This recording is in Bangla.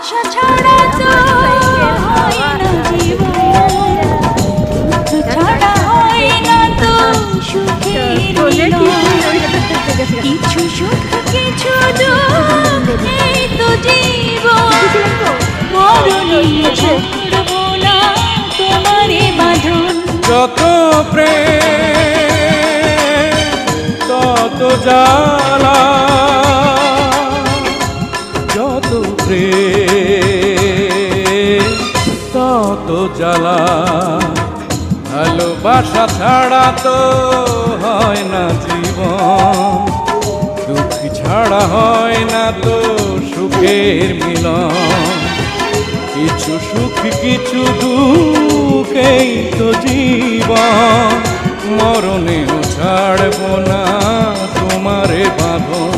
ভালোবাসা ছাড়া তো হয় না জীবন, ছাড়া হয় না তো সুখের কিছু সুখ কিছু দুঃখ, এই তো জীবন। মরণে ছাড়বো না তোমারে বাঁধন। যত প্রেম তত জ্বালা, যত প্রেম তত জ্বালা। ভালোবাসা ছাড়া তো হয় না জীবন, দুঃখ ছাড়া হয় না তো সুখের মিলন। কিছু সুখ কিছু দুঃখ, এই তো জীবন। মরণেও ছাড়ব না তোমারে বাঁধন।